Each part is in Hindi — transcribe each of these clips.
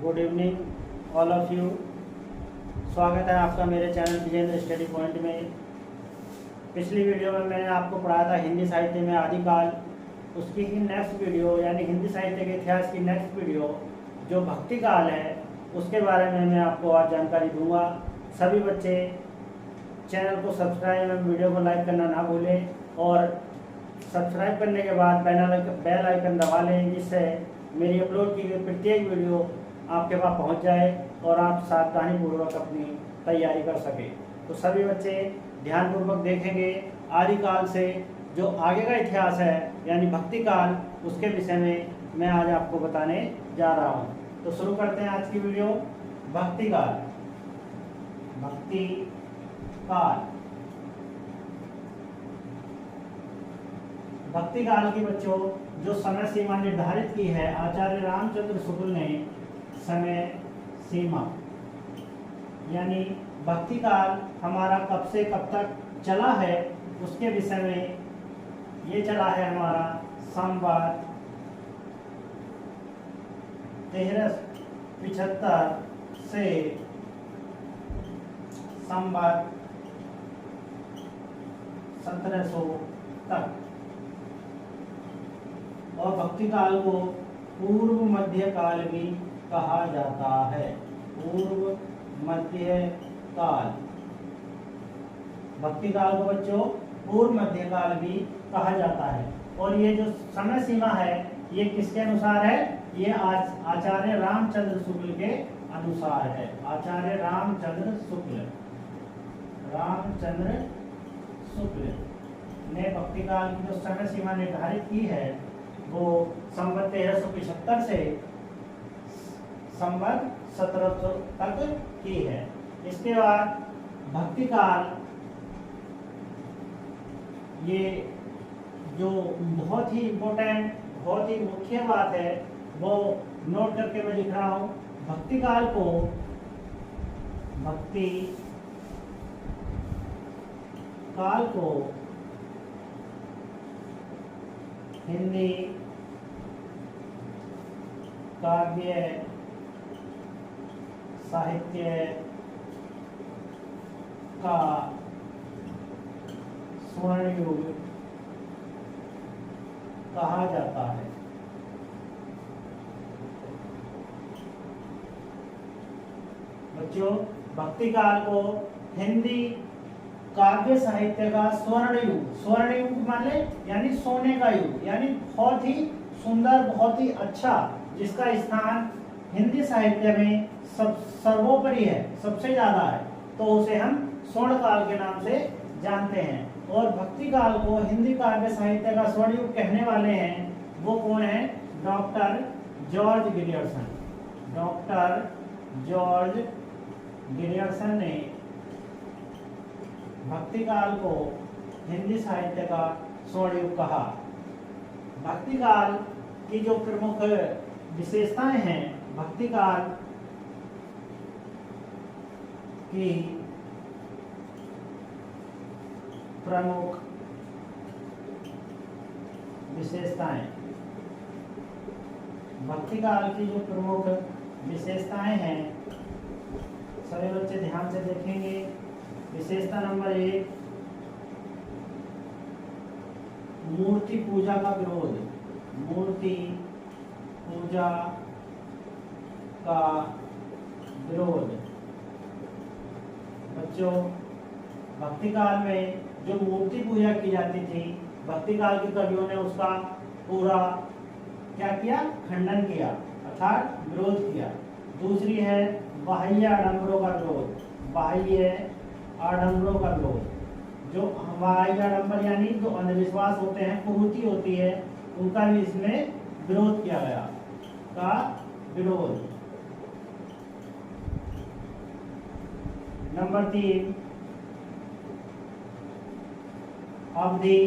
Good evening all of you. स्वागत है आपका मेरे चैनल विजेंद्र स्टडी पॉइंट में। पिछली वीडियो में मैंने आपको पढ़ाया था हिंदी साहित्य में आदिकाल, उसकी ही नेक्स्ट वीडियो यानी हिंदी साहित्य के इतिहास की नेक्स्ट वीडियो जो भक्ति काल है उसके बारे में मैं आपको आज जानकारी दूंगा। सभी बच्चे चैनल को सब्सक्राइब एवं वीडियो को लाइक करना ना भूलें और सब्सक्राइब करने के बाद बेल आइकन दबा लें, जिससे मेरी अपलोड की गई प्रत्येक वीडियो आपके पास पहुंच जाए और आप सावधानीपूर्वक अपनी तैयारी कर सकें। तो सभी बच्चे ध्यानपूर्वक देखेंगे। आदिकाल से जो आगे का इतिहास है यानी भक्ति काल, उसके विषय में मैं आज आपको बताने जा रहा हूं। तो शुरू करते हैं आज की वीडियो। भक्ति काल। भक्ति काल भक्ति काल की बच्चों जो समय सीमा निर्धारित की है आचार्य रामचंद्र शुक्ल ने, समय सीमा यानी भक्ति काल हमारा कब से कब तक चला है उसके विषय में ये चला है हमारा संवत 1375 से संवत 1700 तक। और भक्ति काल को पूर्व मध्य काल भी कहा जाता है। पूर्व मध्य काल, भक्ति काल को बच्चों पूर्व मध्य काल भी कहा जाता है। और ये जो समय सीमा है ये किसके अनुसार है? ये आचार्य रामचंद्र शुक्ल के अनुसार है। आचार्य रामचंद्र शुक्ल ने भक्ति काल की जो समय सीमा निर्धारित की है वो संवत 1375 से संवत 1700 तक की है। इसके बाद भक्ति काल, ये जो बहुत ही इम्पोर्टेंट, बहुत ही मुख्य बात है वो नोट करके मैं लिख रहा हूं। भक्ति काल को हिंदी काव्य साहित्य का स्वर्ण युग कहा जाता है। बच्चों भक्ति काल को हिंदी काव्य साहित्य का स्वर्ण युग मान ले यानी सोने का युग, यानी बहुत ही सुंदर, बहुत ही अच्छा, जिसका स्थान हिंदी साहित्य में सर्वोपरि है, सबसे ज्यादा है, तो उसे हम स्वर्ण काल के नाम से जानते हैं। और भक्ति काल को हिंदी काव्य साहित्य का स्वर्ण युग कहने वाले हैं वो कौन है? Doctor George Grierson. Doctor George Grierson ने भक्ति काल को हिंदी साहित्य का स्वर्ण युग कहा। भक्ति काल की जो प्रमुख विशेषताएं हैं, भक्ति काल की प्रमुख विशेषताएं, भक्ति काल की जो प्रमुख विशेषताएं हैं सभी बच्चे ध्यान से देखेंगे। विशेषता नंबर 1, मूर्ति पूजा का विरोध। मूर्ति पूजा का विरोध। बच्चों भक्ति काल में जो मूर्ति पूजा की जाती थी, भक्ति काल के कवियों ने उसका पूरा क्या किया? खंडन किया, अर्थात विरोध किया। दूसरी है बाह्य आडंबरों का विरोध। बाह्य आडंबरों का विरोध। जो बाह्य आडंबर यानी जो अंधविश्वास होते हैं, कुरीति होती है, उनका भी इसमें विरोध किया गया। का विरोध। नंबर 3, अवधि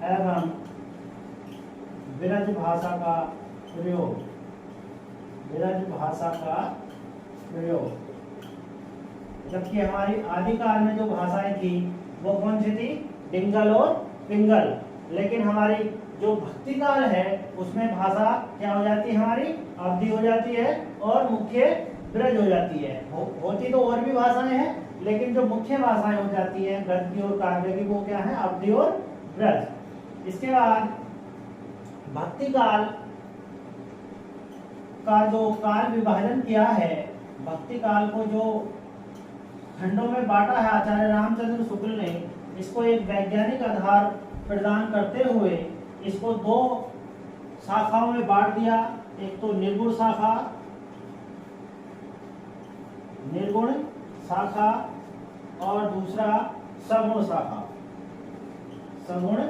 एवं विरज भाषा का प्रयोग। विरज भाषा का प्रयोग। जबकि हमारी आदिकाल में जो भाषाएं थी वो कौन सी थी? डिंगल और पिंगल। लेकिन हमारी जो भक्ति काल है उसमें भाषा क्या हो जाती है, हमारी अवधि हो जाती है और मुख्य ब्रज हो जाती है। होती तो और भी भाषाएं हैं, लेकिन जो मुख्य भाषाएं हो जाती है गद्य और काव्य की, वो क्या है, अवधि और ब्रज। इसके बाद भक्ति काल का जो काल विभाजन किया है, भक्ति काल को जो खंडों में बांटा है आचार्य रामचंद्र शुक्ल ने, इसको एक वैज्ञानिक आधार प्रदान करते हुए इसको दो शाखाओं में बांट दिया। एक तो निर्गुण शाखा, निर्गुण शाखा, और दूसरा सगुण शाखा, सगुण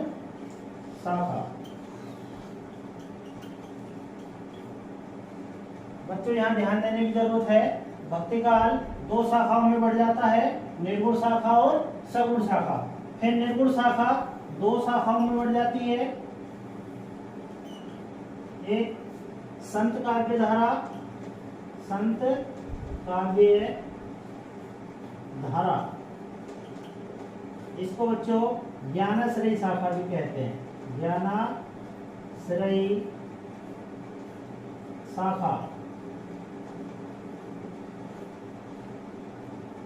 शाखा। बच्चों यहाँ ध्यान देने की जरूरत है, भक्ति काल दो शाखाओं में बढ़ जाता है, निर्गुण शाखा और सगुण शाखा। फिर निर्गुण शाखा दो शाखाओं में बढ़ जाती है, एक संत काव्य धारा, संत काव्य धारा, इसको बच्चों ज्ञानाश्रयी शाखा भी कहते हैं, ज्ञानाश्रयी शाखा।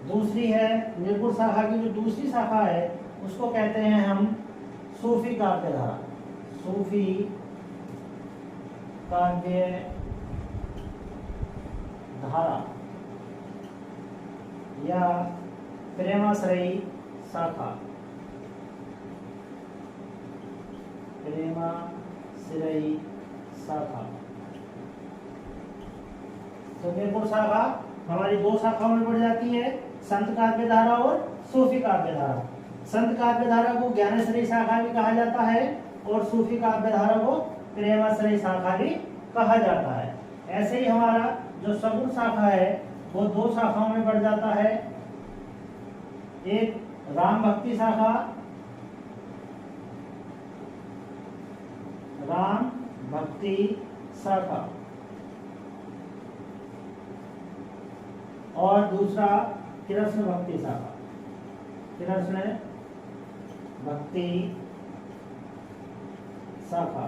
दूसरी है निर्गुण शाखा की, जो दूसरी शाखा है उसको कहते हैं हम सूफी काव्य धारा, सूफी काव्य धारा या प्रेमाश्रयी शाखा, प्रेमाश्रयी शाखा। तो निर्गुण शाखा हमारी दो शाखाओं में बढ़ जाती है, संत काव्य धारा और सूफी काव्य धारा। संत काव्य धारा को ज्ञानाश्रयी शाखा भी कहा जाता है और सूफी काव्य धारा को प्रेमाश्रयी शाखा भी कहा जाता है। ऐसे ही हमारा जो सगुण शाखा है वो दो शाखाओं में बढ़ जाता है, एक राम भक्ति शाखा, राम भक्ति शाखा, और दूसरा कृष्ण भक्ति शाखा, कृष्ण भक्ति शाखा।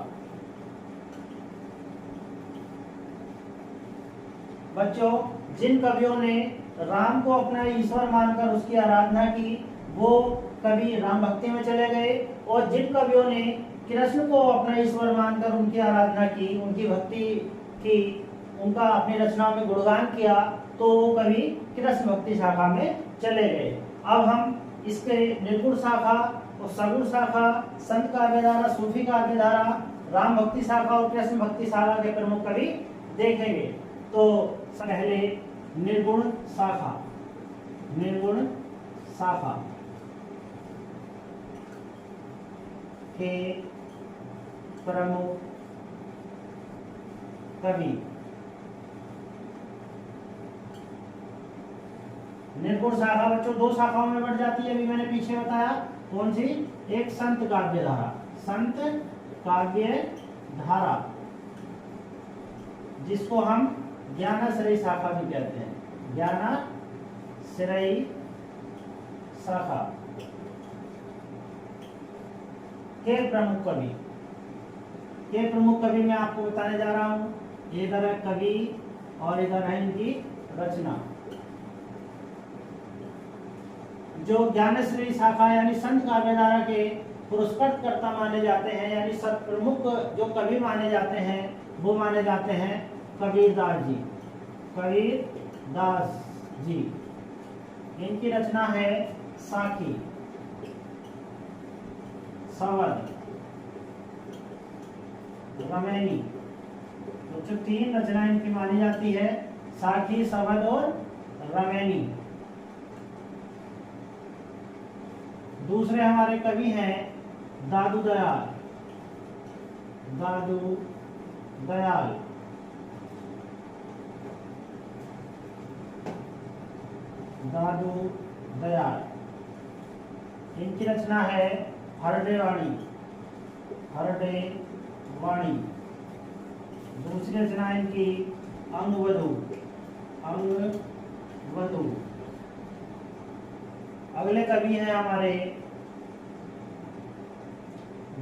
बच्चों जिन कवियों ने राम को अपना ईश्वर मानकर उसकी आराधना की वो कवि राम भक्ति में चले गए, और जिन कवियों ने कृष्ण को अपना ईश्वर मानकर उनकी आराधना की, उनकी भक्ति की, उनका अपनी रचनाओं में गुणगान किया, तो वो कवि कृष्ण भक्ति शाखा में चले गए। अब हम इसके निर्गुण शाखा और सगुण शाखा, संत काव्य धारा, सूफी काव्य धारा, राम भक्ति शाखा और कृष्ण भक्ति शाखा के प्रमुख कवि देखेंगे। तो पहले निर्गुण शाखा, निर्गुण शाखा के प्रमुख कवि। निर्गुण शाखा बच्चों दो शाखाओं में बढ़ जाती है, अभी मैंने पीछे बताया। कौन सी? एक संत काव्य धारा, संत काव्य धारा, जिसको हम ज्ञानाश्रयी शाखा भी कहते हैं, ज्ञानाश्रयी शाखा के प्रमुख कवि। के प्रमुख कवि मैं आपको बताने जा रहा हूं। इधर है कवि और इधर है इनकी रचना। जो ज्ञानाश्रयी शाखा यानी संत काव्य धारा के पुरस्कृतकर्ता माने जाते हैं, यानी सब प्रमुख जो कवि माने जाते हैं वो माने जाते हैं कबीरदास जी, कबीरदास जी। इनकी रचना है साखी, सवद, रमैनी। तो तीन रचना इनकी मानी जाती है, साखी, सवद और रमैनी। दूसरे हमारे कवि हैं दादू दयाल, दादू दयाल। दादू दयाल, इनकी रचना है हरडे वाणी, हरडे वाणी। दूसरी रचना इनकी अंगवधू, अंगवधू। अगले कवि हैं हमारे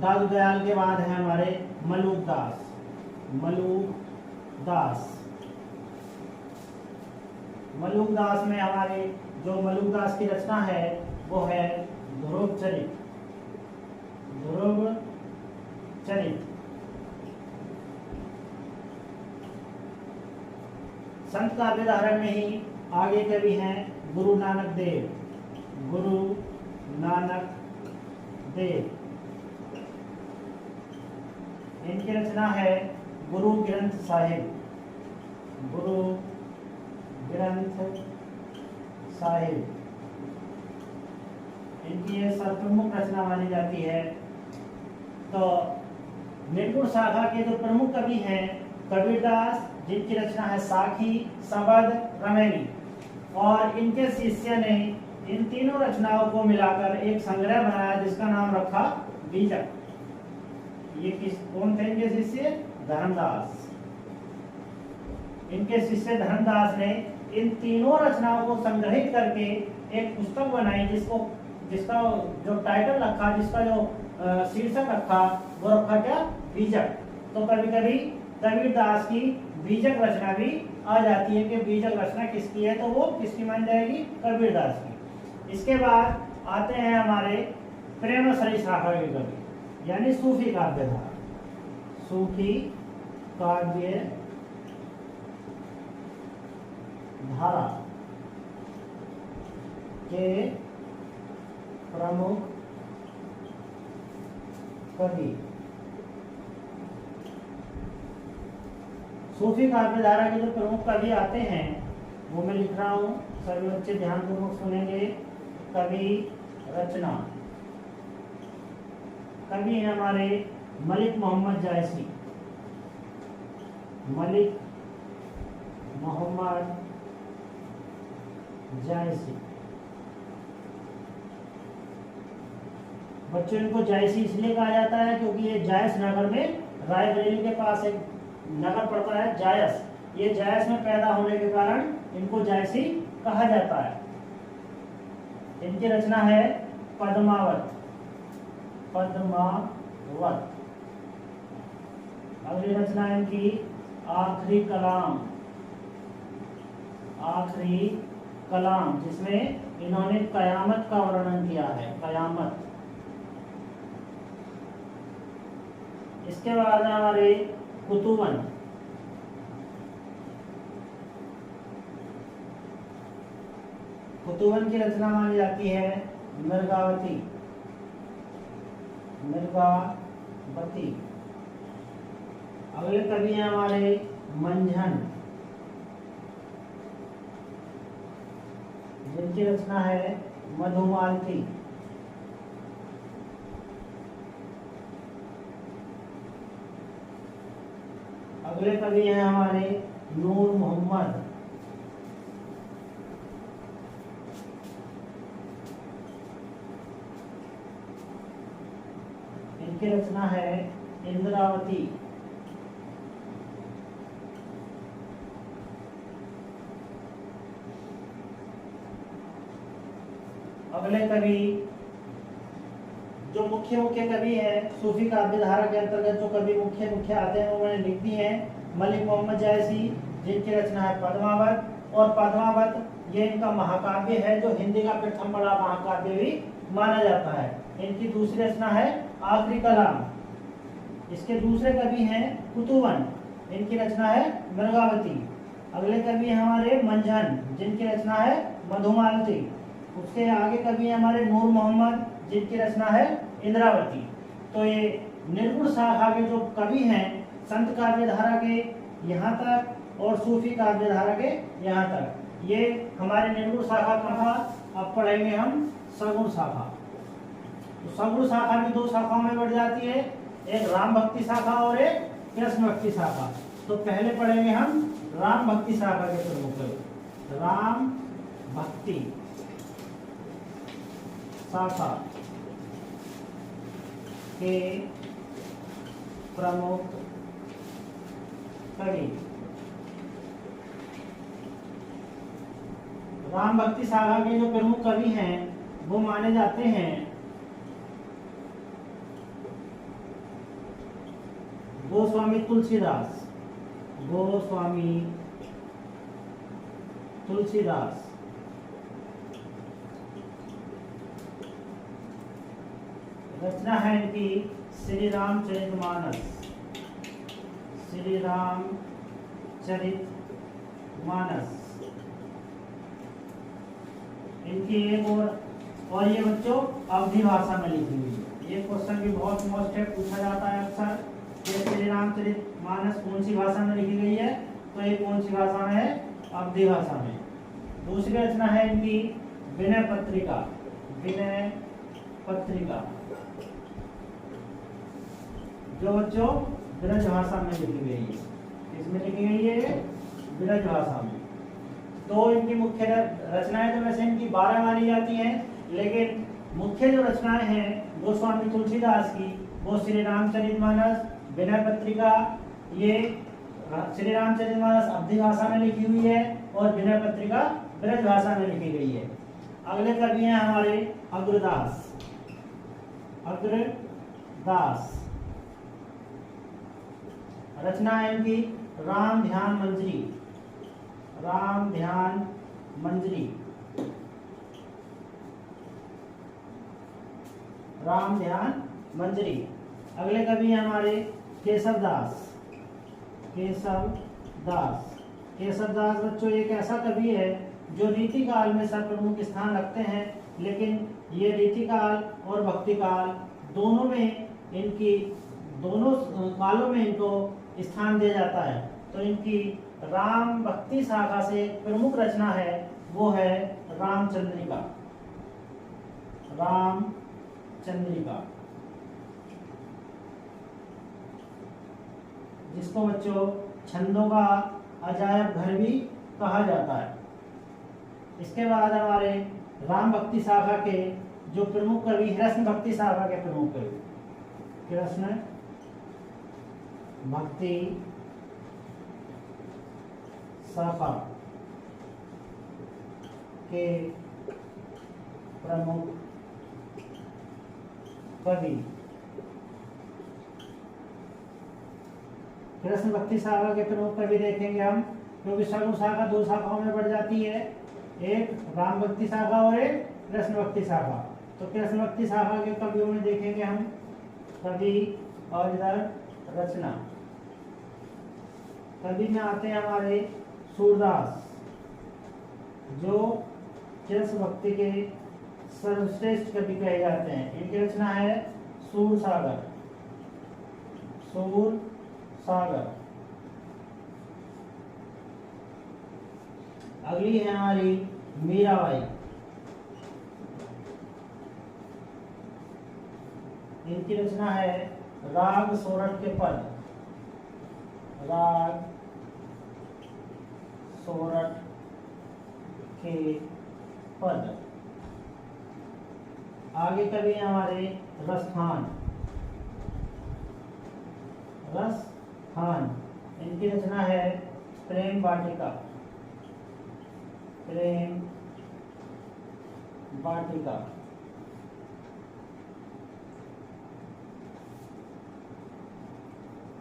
दादू दयाल के बाद है हमारे मलूक दास। मलूक दास, मलूक दास में हमारे जो मलूक दास की रचना है वो है ध्रुव चरित। ध्रुव चरित। संत काव्य धारण में ही आगे कवि हैं गुरु नानक देव। गुरु नानक देव, इनकी रचना है गुरु ग्रंथ साहिब। गुरु ग्रंथ साहिब, इनकी यह सर्वप्रमुख रचना मानी जाती है। तो निर्गुण शाखा के जो प्रमुख कवि हैं कबीरदास, जिनकी रचना है साखी, संबद, रमैनी, और इनके शिष्य ने इन तीनों रचनाओं को मिलाकर एक संग्रह बनाया जिसका नाम रखा बीजक। ये कौन थे इनके शिष्य? धर्मदास। इनके शिष्य धर्मदास ने इन तीनों रचनाओं को संग्रहित करके एक पुस्तक बनाई जिसका जो टाइटल रखा, जिसका जो शीर्षक रखा वो रखा क्या? बीजक। तो कभी कभी कबीरदास की बीजक रचना भी आ जाती है कि बीजक रचना किसकी है, तो वो किसकी मान जाएगी? कबीरदास की। इसके बाद आते हैं हमारे प्रेमाश्रयी शाखा के कवि, यानी सूफी काव्य धारा। सूफी काव्य धारा के प्रमुख कवि। सूफी काव्य धारा के जो प्रमुख कवि आते हैं वो मैं लिख रहा हूँ, सभी बच्चे ध्यानपूर्वक सुनेंगे। कवि रचना, कवि हैं हमारे मलिक मोहम्मद जायसी। मलिक मोहम्मद जायसी। बच्चों इनको जायसी इसलिए कहा जाता है क्योंकि ये जायस नगर में, रायबरेली के पास एक नगर पड़ता है जायस। ये जायस में पैदा होने के कारण इनको जायसी कहा जाता है। इनकी रचना है पद्मावत। पद्मावत। अगली रचना इनकी आखिरी कलाम। आखिरी कलाम, जिसमें इन्होंने कयामत का वर्णन किया है। कयामत। इसके बाद हमारे कुतुबन। कुतुबन की रचना मानी जाती है मिर्गावती। मिर्गावती। अगले कवि हैं हमारे मंझन, जिनकी रचना है मधुमालती। अगले कवि हैं हमारे नूर मोहम्मद। इनकी रचना है इंद्रावती। अगले कवि जो मुख्य कवि है सूफी काव्य धारा के अंतर्गत, जो कवि मुख्य आते हैं उन्होंने लिख दी है मलिक मोहम्मद जायसी, जिनकी रचना है पद्मावत। और पद्मावत ये इनका महाकाव्य है, जो हिंदी का प्रथम बड़ा महाकाव्य भी माना जाता है। इनकी दूसरी रचना है आखिरी कलाम। इसके दूसरे कवि हैं कुतुबन, इनकी रचना है मिर्गावती। अगले कवि हैं हमारे मंझन, जिनकी रचना है मधुमालती। उसके आगे कवि हैं हमारे नूर मोहम्मद, जिनकी रचना है इंद्रावती। तो ये निर्गुण शाखा के जो कवि हैं संत काव्य धारा के यहाँ तक और सूफी काव्य धारा के यहाँ तक, ये हमारे निर्गुण शाखा का था। अब पढ़ेंगे हम सगुण शाखा। तो सगुण शाखा भी दो शाखाओं में बढ़ जाती है, एक राम भक्ति शाखा और एक कृष्ण भक्ति शाखा। तो पहले पढ़ेंगे हम राम भक्ति शाखा के प्रमुख। राम भक्ति शाखा के प्रमुख कवि। राम भक्ति शाखा के जो प्रमुख कवि हैं वो माने जाते हैं गोस्वामी तुलसीदास, गोस्वामी तुलसीदास। रचना है इनकी श्री रामचरितमानस, श्री रामचरितमानस। इनकी एक और ये बच्चों अवधी भाषा में लिखी हुई है। ये क्वेश्चन भी बहुत मोस्ट है, पूछा जाता है अक्सर कि श्री रामचरितमानस कौन सी भाषा में लिखी गई है, तो ये कौन सी भाषा में है, अवधी भाषा में। दूसरी रचना है इनकी विनय पत्रिका, विनय पत्रिका, जो बच्चों ब्रज भाषा में लिखी गई है। इसमें लिखी गई है ब्रज भाषा में। तो इनकी मुख्य रचनाएं तो वैसे इनकी 12 मानी जाती हैं, लेकिन मुख्य जो रचनाएं हैं गोस्वामी तुलसीदास की, वो श्री रामचरितमानस, विनय पत्रिका। ये श्री रामचरितमानस अवधी भाषा में लिखी हुई है और विनय पत्रिका ब्रज भाषा में लिखी गई है। अगले कवि हैं हमारे अग्रदास, अग्रदास। रचना है इनकी राम ध्यान मंजरी, राम ध्यान मंजरी, राम ध्यान मंजरी। अगले कवि हैं हमारे केशवदास, केशवदास। केशवदास बच्चों एक ऐसा कवि है जो रीति काल में सर्वप्रमुख स्थान रखते हैं, लेकिन ये रीति काल और भक्ति काल दोनों में इनकी, दोनों कालों में इनको स्थान दिया जाता है। तो इनकी राम भक्ति शाखा से प्रमुख रचना है, वो है रामचंद्रिका, रामचंद्रिका, जिसको बच्चों छंदों का अजायब घर भी कहा जाता है। इसके बाद हमारे राम भक्ति शाखा के जो प्रमुख कवि, कृष्ण भक्ति शाखा के प्रमुख कवि, कृष्ण भक्ति शाखा के प्रमुख कवि, कृष्ण भक्ति शाखा के प्रमुख कवि देखेंगे हम, क्योंकि सर्व शाखा 2 शाखाओं में बढ़ जाती है, एक राम भक्ति शाखा और एक कृष्ण भक्ति शाखा। तो कृष्ण भक्ति शाखा के कवियों में देखेंगे हम कवि और इधर रचना। कवि में आते हैं हमारे सूरदास, जो कृष्ण भक्ति के सर्वश्रेष्ठ कवि कहे जाते हैं। इनकी रचना है सूर सागर, सूर सागर। अगली है हमारी मीराबाई। इनकी रचना है राग सोरठ के पद, राग सोरठ के पद। आगे कवि हमारे रसखान, रसखान। इनकी रचना है प्रेम वाटिका, प्रेम वाटिका।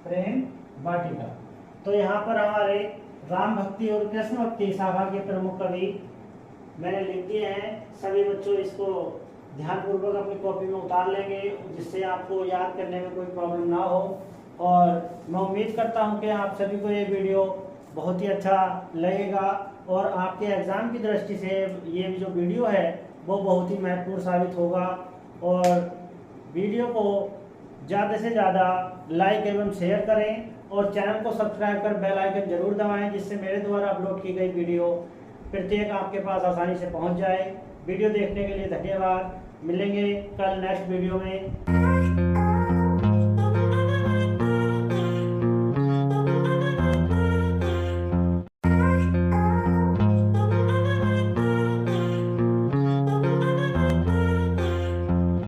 प्रेम वाटिका। तो यहाँ पर हमारे राम भक्ति और कृष्ण भक्ति शाखा के प्रमुख कवि मैंने लिख दिए हैं। सभी बच्चों इसको ध्यानपूर्वक अपनी कॉपी में उतार लेंगे, जिससे आपको याद करने में कोई प्रॉब्लम ना हो। और मैं उम्मीद करता हूँ कि आप सभी को ये वीडियो बहुत ही अच्छा लगेगा और आपके एग्ज़ाम की दृष्टि से ये जो वीडियो है वो बहुत ही महत्वपूर्ण साबित होगा। और वीडियो को ज़्यादा से ज़्यादा लाइक एवं शेयर करें और चैनल को सब्सक्राइब कर बेल आइकन जरूर दबाएं, जिससे मेरे द्वारा अपलोड की गई वीडियो प्रत्येक आपके पास आसानी से पहुंच जाए। वीडियो देखने के लिए धन्यवाद। मिलेंगे कल नेक्स्ट वीडियो में।